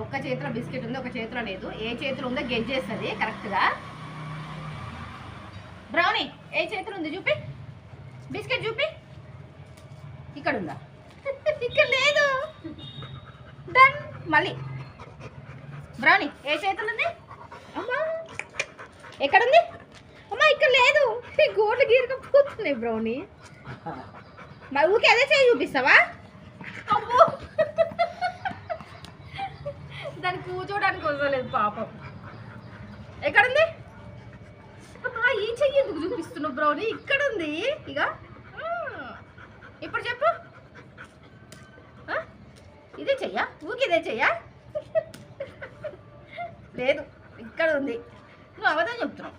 ఒక్క చేతిలో బిస్కెట్ ఉంది, ఒక చేతిలో లేదు. ఏ చేతిలో ఉందో గెజ్ చేస్తుంది కరెక్ట్గా. బ్రౌనీ ఏ చేతిలో ఉంది చూపి, బిస్కెట్ చూపి. ఇక్కడ ఉందా? ఇక్కడ లేదు. డన్. మళ్ళీ బ్రౌనీ ఏ చేతిలో ఉంది? అమ్మా ఎక్కడుంది? అమ్మా ఇక్కడ లేదు. గోట్లు గీరకపోతున్నాయి బ్రౌనీ. మరి ఊకే అదే చేయి చూపిస్తావా? అమ్మో దాన్ని కూర్చోడానికి వదలేదు పాపం. ఎక్కడుంది? ఈ చెయ్యి ఎందుకు చూపిస్తున్నావు బ్రౌనీ? ఇక్కడ ఉంది. ఇక ఇప్పుడు చెప్పు. ఇదే చెయ్యా? ఊకి ఇదే చెయ్యా? లేదు ఇక్కడ ఉంది. నువ్వు అవదా చెప్తున్నావు.